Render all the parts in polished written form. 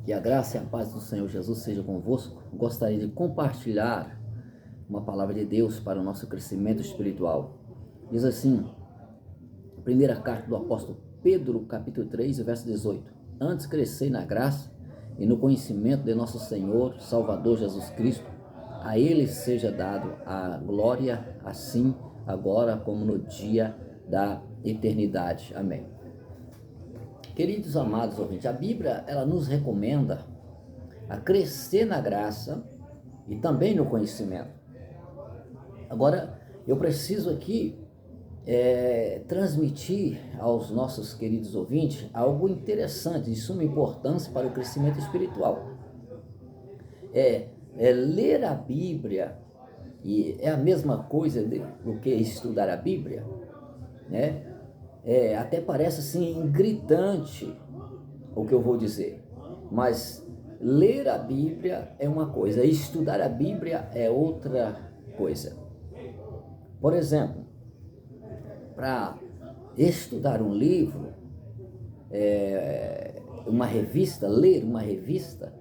Que a graça e a paz do Senhor Jesus seja convosco. Gostaria de compartilhar uma palavra de Deus para o nosso crescimento espiritual. Diz assim, primeira carta do apóstolo Pedro, capítulo 3, verso 18. Antes crescei na graça e no conhecimento de nosso Senhor, Salvador Jesus Cristo. A Ele seja dado a glória, assim, agora como no dia da eternidade. Amém. Queridos amados ouvintes, a Bíblia ela nos recomenda a crescer na graça e também no conhecimento. Agora, eu preciso aqui transmitir aos nossos queridos ouvintes algo interessante, de suma importância para o crescimento espiritual. Ler a Bíblia, e é a mesma coisa do que estudar a Bíblia, né? Até parece assim gritante o que eu vou dizer, mas ler a Bíblia é uma coisa, estudar a Bíblia é outra coisa. Por exemplo, para estudar um livro, uma revista, ler uma revista,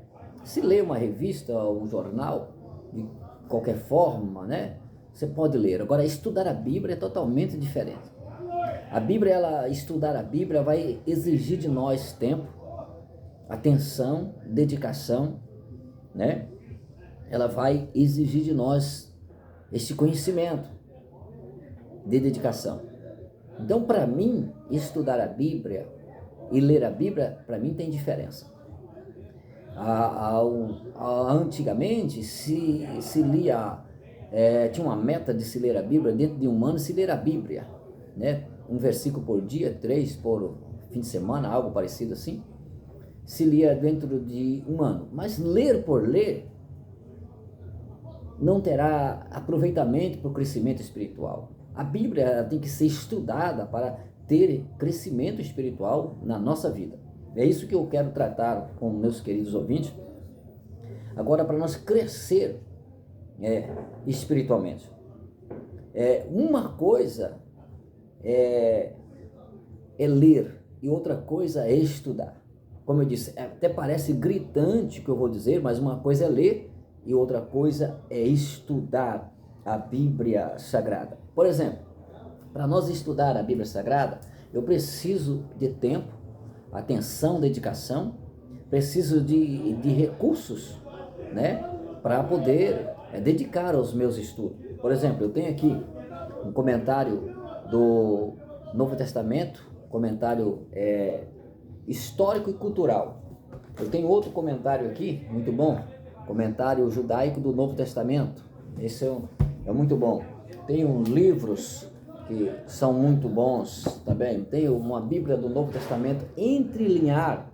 se ler uma revista ou um jornal, de qualquer forma, né? Você pode ler. Agora, estudar a Bíblia é totalmente diferente. A Bíblia, estudar a Bíblia vai exigir de nós tempo, atenção, dedicação, né? Ela vai exigir de nós esse conhecimento de dedicação. Então, para mim, estudar a Bíblia e ler a Bíblia, para mim tem diferença. Antigamente se lia, tinha uma meta de se ler a Bíblia, dentro de um ano se ler a Bíblia, né? Um versículo por dia, 3 por fim de semana, algo parecido assim, se lia dentro de um ano. Mas ler por ler não terá aproveitamento para o crescimento espiritual. A Bíblia tem que ser estudada para ter crescimento espiritual na nossa vida. É isso que eu quero tratar com meus queridos ouvintes. Agora, para nós crescer espiritualmente. Uma coisa é ler e outra coisa é estudar. Como eu disse, até parece gritante o que eu vou dizer, mas uma coisa é ler e outra coisa é estudar a Bíblia Sagrada. Por exemplo, para nós estudar a Bíblia Sagrada, eu preciso de tempo, atenção, dedicação, preciso de recursos, né, para poder dedicar aos meus estudos. Por exemplo, eu tenho aqui um comentário do Novo Testamento, comentário histórico e cultural. Eu tenho outro comentário aqui, muito bom, comentário judaico do Novo Testamento. Esse é muito bom. Tenho livros que são muito bons também. Tenho uma Bíblia do Novo Testamento entrelinhar.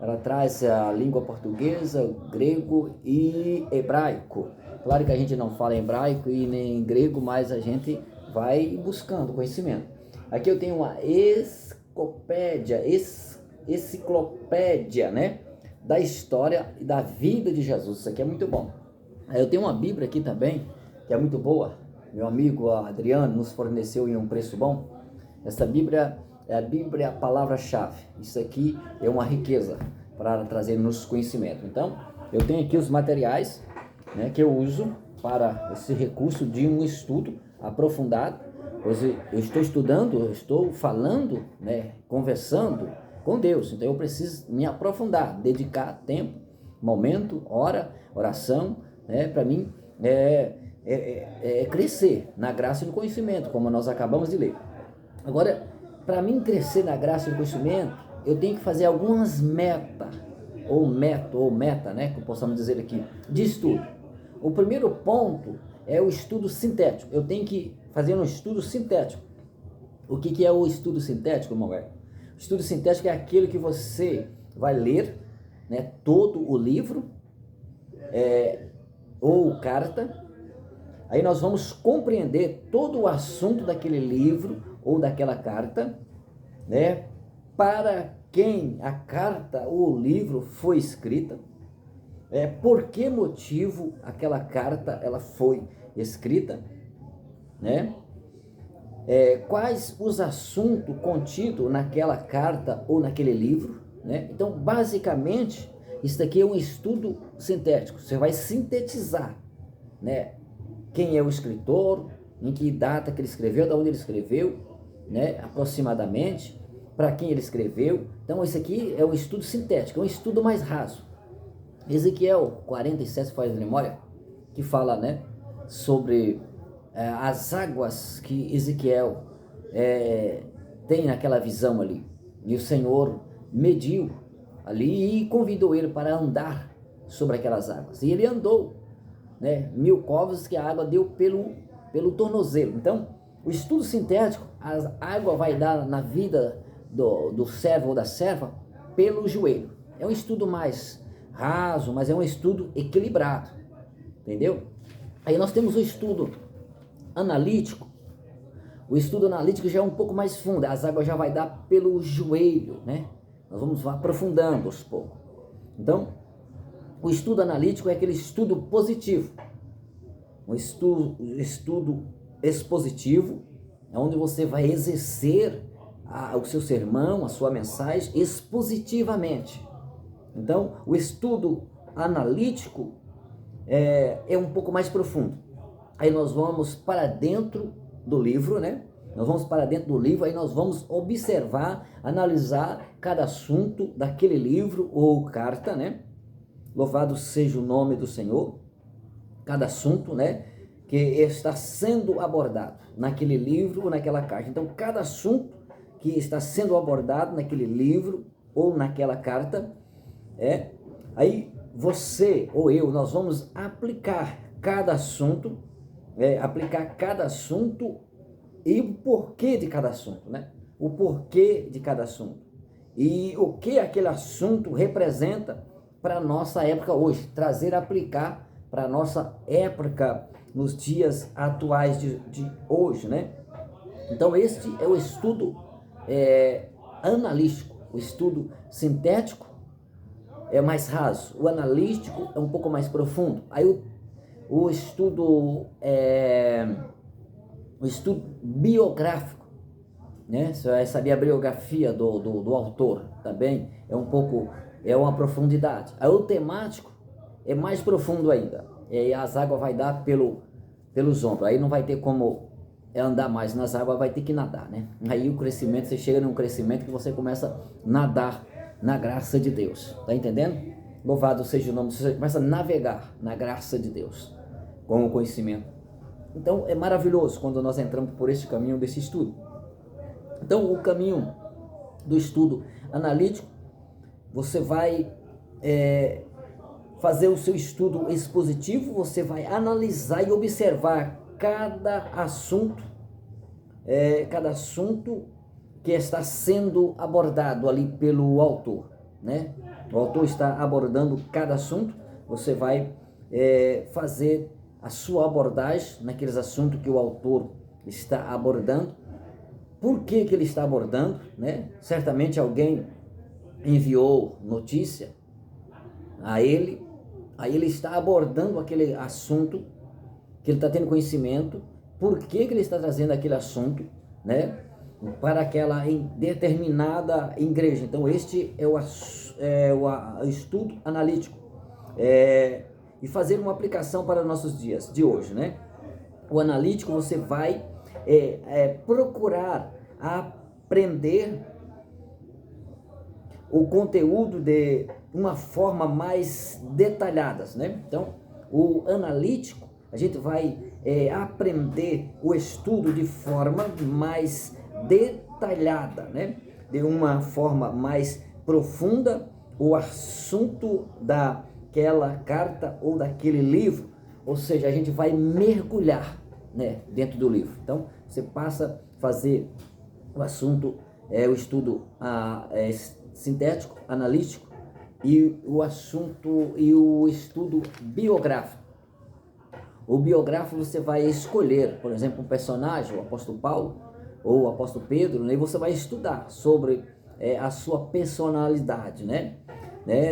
Ela traz a língua portuguesa, grego e hebraico. Claro que a gente não fala hebraico e nem grego, mas a gente vai buscando conhecimento. Aqui eu tenho uma enciclopédia, né, da história e da vida de Jesus. Isso aqui é muito bom. Eu tenho uma Bíblia aqui também, que é muito boa. Meu amigo Adriano nos forneceu em um preço bom. Essa Bíblia é a Bíblia Palavra-Chave. Isso aqui é uma riqueza para trazer-nos conhecimento. Então, eu tenho aqui os materiais, né, que eu uso para esse recurso de um estudo aprofundado. Pois eu estou estudando, eu estou falando, né, conversando com Deus. Então, eu preciso me aprofundar, dedicar tempo, momento, hora, oração, né, para mim crescer na graça e no conhecimento, como nós acabamos de ler. Agora, para mim crescer na graça e no conhecimento, eu tenho que fazer algumas meta, né, que possamos dizer aqui, de estudo. O primeiro ponto é o estudo sintético. Eu tenho que fazer um estudo sintético. O que é o estudo sintético, irmão? O estudo sintético é aquele que você vai ler, né, todo o livro, ou carta. Aí nós vamos compreender todo o assunto daquele livro ou daquela carta, né? Para quem a carta ou o livro foi escrita, por que motivo aquela carta ela foi escrita, né? Quais os assuntos contidos naquela carta ou naquele livro, né? Então, basicamente, Isso daqui é um estudo sintético. Você vai sintetizar, né? Quem é o escritor, em que data que ele escreveu, de onde ele escreveu, né? Aproximadamente, para quem ele escreveu. Então, isso aqui é um estudo sintético, é um estudo mais raso. Ezequiel 47, faz de memória, que fala, né? Sobre as águas que Ezequiel tem naquela visão ali. E o Senhor mediu ali e convidou ele para andar sobre aquelas águas. E ele andou, né, 1000 covos que a água deu pelo tornozelo. Então, o estudo sintético, a água vai dar na vida do servo ou da serva pelo joelho. É um estudo mais raso, mas é um estudo equilibrado, entendeu? Aí nós temos o estudo analítico. O estudo analítico já é um pouco mais fundo, as águas já vai dar pelo joelho, né? Nós vamos aprofundando aos poucos. Então, o estudo analítico é aquele estudo positivo. Um estudo expositivo, é onde você vai exercer o seu sermão, a sua mensagem expositivamente. Então, o estudo analítico é um pouco mais profundo. Aí nós vamos para dentro do livro, né? Nós vamos para dentro do livro, aí nós vamos observar, analisar cada assunto daquele livro ou carta, né? Louvado seja o nome do Senhor. Cada assunto, né, que está sendo abordado naquele livro ou naquela carta. Então, cada assunto que está sendo abordado naquele livro ou naquela carta, aí você ou eu, nós vamos aplicar cada assunto, e o porquê de cada assunto, né? O porquê de cada assunto. E o que aquele assunto representa para a nossa época hoje. Trazer, aplicar para a nossa época nos dias atuais de hoje, né? Então, este é o estudo analítico. O estudo sintético é mais raso. O analítico é um pouco mais profundo. Aí o estudo biográfico, né? Você vai saber a biografia do autor também, é uma profundidade. Aí o temático é mais profundo ainda, e as águas vai dar pelos ombros, aí não vai ter como andar mais nas águas, vai ter que nadar, né? Aí o crescimento, você chega num crescimento que você começa a nadar na graça de Deus, tá entendendo? Louvado seja o nome, você começa a navegar na graça de Deus, com o conhecimento. Então é maravilhoso quando nós entramos por esse caminho desse estudo. Então o caminho do estudo analítico, você vai fazer o seu estudo expositivo, você vai analisar e observar cada assunto que está sendo abordado ali pelo autor, né? O autor está abordando cada assunto, você vai fazer a sua abordagem naqueles assuntos que o autor está abordando. Por que ele está abordando, né? Certamente alguém enviou notícia a ele, aí ele está abordando aquele assunto que ele está tendo conhecimento. Por que ele está trazendo aquele assunto, né, para aquela determinada igreja. Então este é o estudo analítico, e fazer uma aplicação para os nossos dias de hoje, né? O analítico, você vai procurar aprender o conteúdo de uma forma mais detalhada, né? Então, o analítico, a gente vai aprender o estudo de forma mais detalhada, né? De uma forma mais profunda, o assunto daquela carta ou daquele livro, ou seja, a gente vai mergulhar, né, dentro do livro. Então, você passa a fazer o assunto, o estudo sintético, analítico, e o estudo biográfico. O biográfico, você vai escolher, por exemplo, um personagem, o apóstolo Paulo ou o apóstolo Pedro, né, e você vai estudar sobre a sua personalidade, né?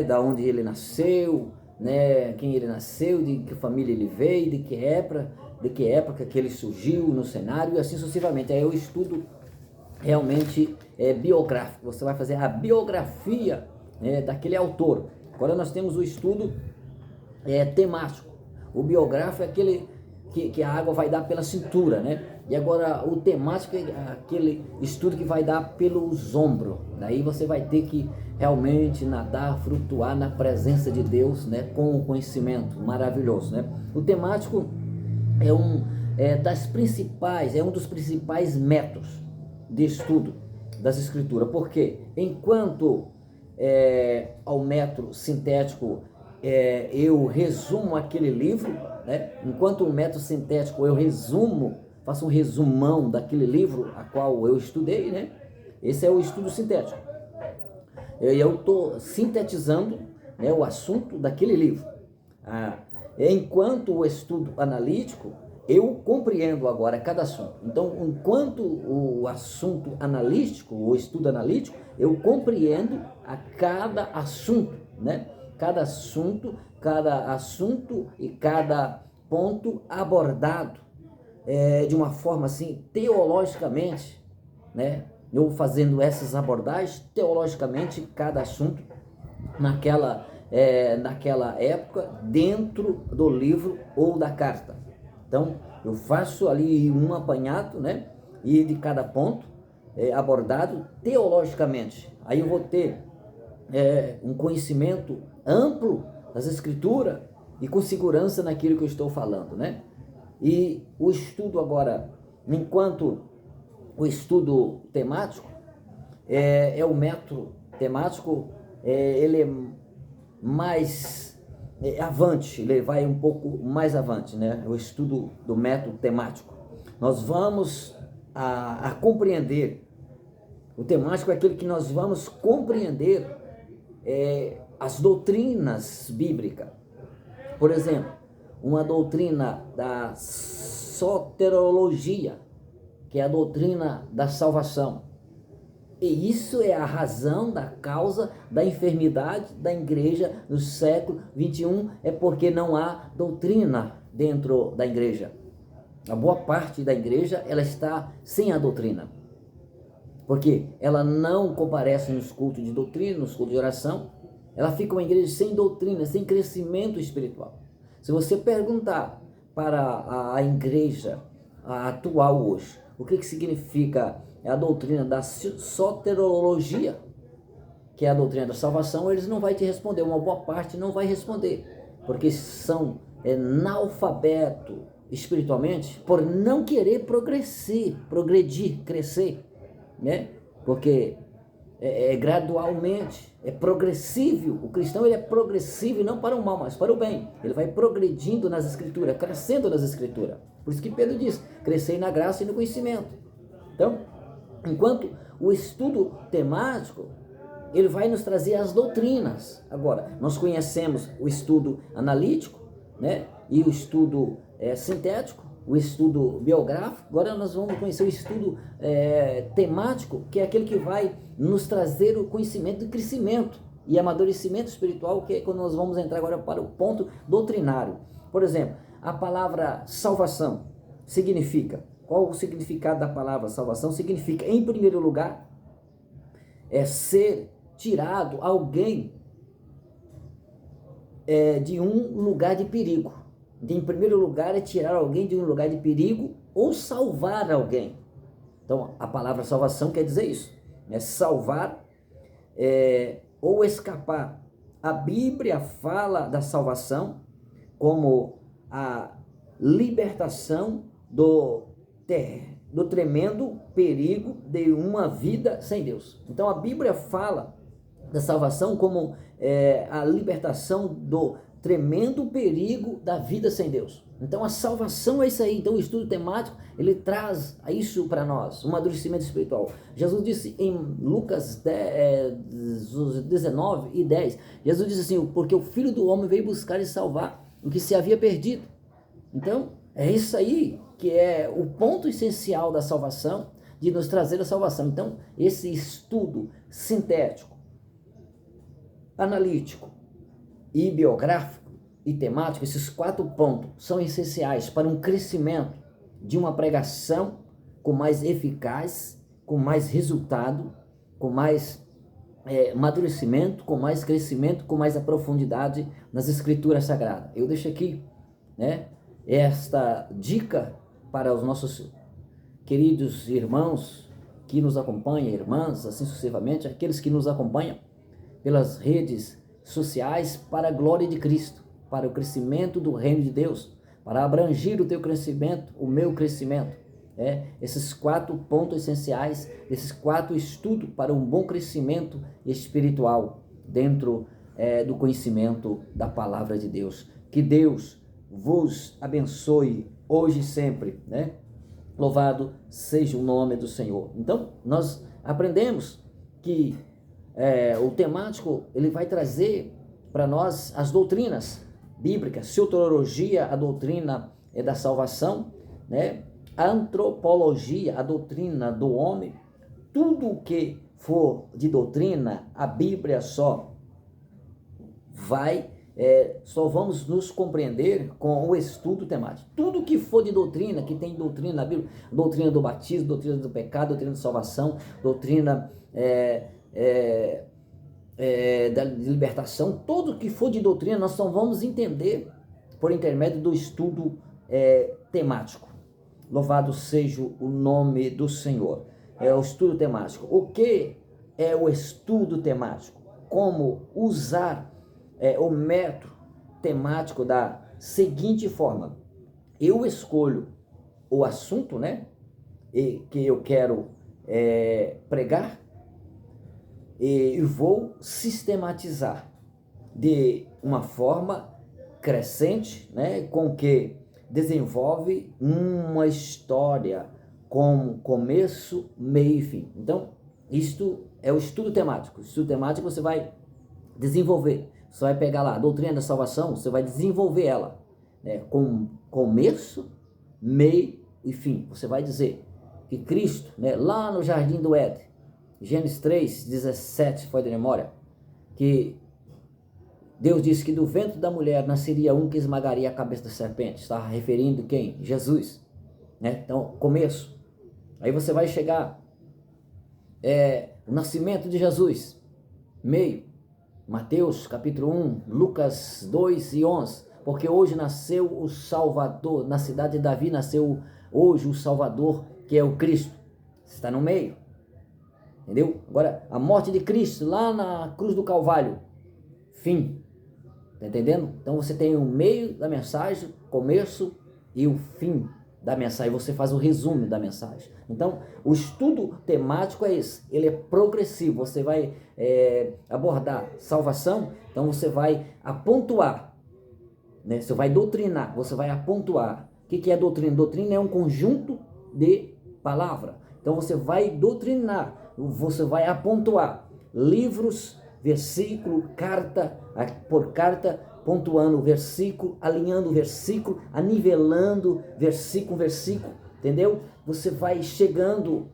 Da onde ele nasceu, né? Quem ele nasceu, de que família ele veio, de que época que ele surgiu no cenário, e assim sucessivamente. Aí o estudo realmente biográfico, você vai fazer a biografia, né, daquele autor. Agora nós temos o estudo temático. O biográfico é aquele que a água vai dar pela cintura, né? E agora o temático é aquele estudo que vai dar pelos ombros. Daí você vai ter que realmente nadar, flutuar na presença de Deus, né? Com o conhecimento maravilhoso, né? O temático é um dos principais métodos de estudo das escrituras. Porque enquanto ao método sintético eu resumo aquele livro, né? Enquanto o método sintético eu faço um resumão daquele livro a qual eu estudei, né? Esse é o estudo sintético. Eu estou sintetizando, né, o assunto daquele livro. Enquanto o estudo analítico, eu compreendo agora cada assunto. Então, enquanto o assunto analítico, o estudo analítico, eu compreendo a cada assunto, né? Cada assunto e cada ponto abordado de uma forma assim, teologicamente, né? Eu fazendo essas abordagens, teologicamente, cada assunto naquela época, dentro do livro ou da carta. Então, eu faço ali um apanhado, né? E de cada ponto abordado teologicamente. Aí eu vou ter um conhecimento amplo das escrituras e com segurança naquilo que eu estou falando, né? E o estudo agora, enquanto o estudo temático, o método temático, ele é mais avante, ele vai um pouco mais avante, né? O estudo do método temático. Nós vamos a compreender, o temático é aquele que nós vamos compreender as doutrinas bíblicas. Por exemplo, uma doutrina da soterologia, que é a doutrina da salvação. E isso é a razão da causa da enfermidade da igreja no século 21, é porque não há doutrina dentro da igreja. A boa parte da igreja, ela está sem a doutrina. Porque ela não comparece nos cultos de doutrina, nos cultos de oração. Ela fica uma igreja sem doutrina, sem crescimento espiritual. Se você perguntar para a igreja atual hoje, o que significa a doutrina da soterologia, que é a doutrina da salvação, eles não vão te responder, uma boa parte não vai responder, porque são analfabetos espiritualmente por não querer progredir, crescer, né? Porque gradualmente, é progressivo. O cristão, ele é progressivo e não para o mal, mas para o bem. Ele vai progredindo nas escrituras, crescendo nas escrituras. Por isso que Pedro diz, crescei na graça e no conhecimento. Então, enquanto o estudo temático, ele vai nos trazer as doutrinas. Agora, nós conhecemos o estudo analítico, né? E o estudo sintético, o estudo biográfico. Agora nós vamos conhecer o estudo temático, que é aquele que vai nos trazer o conhecimento de crescimento e amadurecimento espiritual, que é quando nós vamos entrar agora para o ponto doutrinário. Por exemplo, a palavra salvação significa, qual o significado da palavra salvação? Significa, em primeiro lugar, ser tirado alguém de um lugar de perigo. Em primeiro lugar, é tirar alguém de um lugar de perigo ou salvar alguém. Então, a palavra salvação quer dizer isso, né? Salvar ou escapar. A Bíblia fala da salvação como a libertação do tremendo perigo de uma vida sem Deus. Então, a Bíblia fala da salvação como a libertação do tremendo perigo da vida sem Deus. Então a salvação é isso aí. Então o estudo temático, ele traz isso para nós, um amadurecimento espiritual. Jesus disse em Lucas 19:10, Jesus disse assim, porque o Filho do Homem veio buscar e salvar o que se havia perdido. Então é isso aí que é o ponto essencial da salvação, de nos trazer a salvação. Então esse estudo sintético, analítico e biográfico e temático, esses 4 pontos são essenciais para um crescimento de uma pregação com mais eficaz, com mais resultado, com mais amadurecimento, com mais crescimento, com mais profundidade nas Escrituras Sagradas. Eu deixo aqui, né, esta dica para os nossos queridos irmãos que nos acompanham, irmãs, assim sucessivamente, aqueles que nos acompanham pelas redes sociais, para a glória de Cristo, para o crescimento do reino de Deus, para abranger o teu crescimento, o meu crescimento. Esses 4 pontos essenciais, esses 4 estudos para um bom crescimento espiritual dentro do conhecimento da palavra de Deus. Que Deus vos abençoe hoje e sempre, né? Louvado seja o nome do Senhor. Então, nós aprendemos que o temático, ele vai trazer para nós as doutrinas bíblicas, soteriologia, a doutrina da salvação, né? A antropologia, a doutrina do homem, tudo o que for de doutrina, a Bíblia só vamos nos compreender com o estudo temático. Tudo que for de doutrina, que tem doutrina na Bíblia, doutrina do batismo, doutrina do pecado, doutrina da salvação, doutrina da libertação, tudo que for de doutrina, nós só vamos entender por intermédio do estudo temático. Louvado seja o nome do Senhor. É o estudo temático. O que é o estudo temático? Como usar o método temático da seguinte forma: eu escolho o assunto, né, que eu quero pregar, e vou sistematizar de uma forma crescente, né, com que desenvolve uma história com começo, meio e fim. Então, isto é o estudo temático. O estudo temático você vai desenvolver. Você vai pegar lá a doutrina da salvação, você vai desenvolver ela, né, com começo, meio e fim. Você vai dizer que Cristo, né, lá no jardim do Éden, Gênesis 3:17, foi de memória, que Deus disse que do ventre da mulher nasceria um que esmagaria a cabeça da serpente. Está referindo quem? Jesus, né? Então, começo. Aí você vai chegar o nascimento de Jesus, meio, Mateus capítulo 1, Lucas 2:11, porque hoje nasceu o Salvador, na cidade de Davi nasceu hoje o Salvador, que é o Cristo. Está no meio, entendeu? Agora, a morte de Cristo lá na cruz do Calvário, fim. Tá entendendo? Então você tem o meio da mensagem, começo e o fim da mensagem. Você faz o resumo da mensagem. Então, o estudo temático é esse. Ele é progressivo. Você vai abordar salvação, então você vai apontar, né? Você vai doutrinar, você vai apontar. O que é doutrina? Doutrina é um conjunto de palavras. Então você vai doutrinar, você vai apontar livros, versículo, carta por carta, pontuando o versículo, alinhando o versículo, anivelando versículo, entendeu? Você vai chegando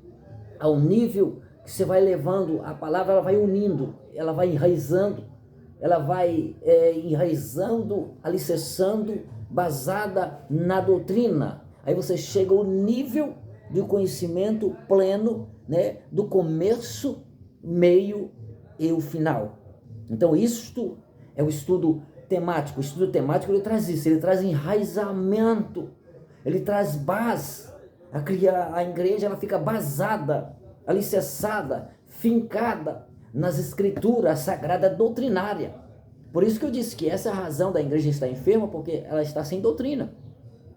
ao nível que você vai levando a palavra, ela vai unindo, ela vai enraizando, alicerçando, basada na doutrina. Aí você chega ao nível de conhecimento pleno, né, do começo, meio e o final. Então isto é o estudo temático. O estudo temático, ele traz isso, ele traz enraizamento, ele traz base. A igreja, ela fica basada, alicerçada, fincada nas escrituras sagradas doutrinárias. Por isso que eu disse que essa é a razão da igreja estar enferma, porque ela está sem doutrina.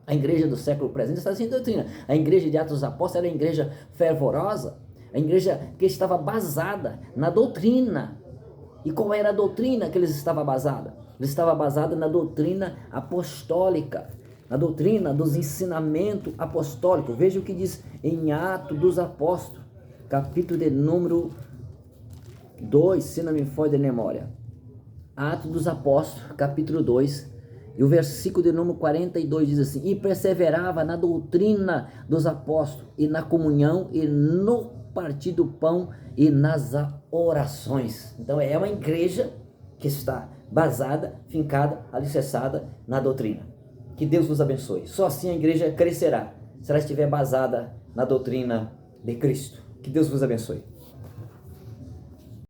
A igreja do século presente está sem doutrina. A igreja de Atos dos Apóstolos era a igreja fervorosa, a igreja que estava basada na doutrina. E qual era a doutrina que eles estavam basados? Eles estavam basados na doutrina apostólica, na doutrina dos ensinamentos apostólicos. Veja o que diz em Atos dos Apóstolos, capítulo de número 2, se não me falha de memória. Atos dos Apóstolos, capítulo 2, e o versículo de número 42 diz assim: e perseverava na doutrina dos apóstolos, e na comunhão, e no partir do pão, e nas orações. Então é uma igreja que está basada, fincada, alicerçada na doutrina. Que Deus nos abençoe. Só assim a igreja crescerá, se ela estiver basada na doutrina de Cristo. Que Deus vos abençoe.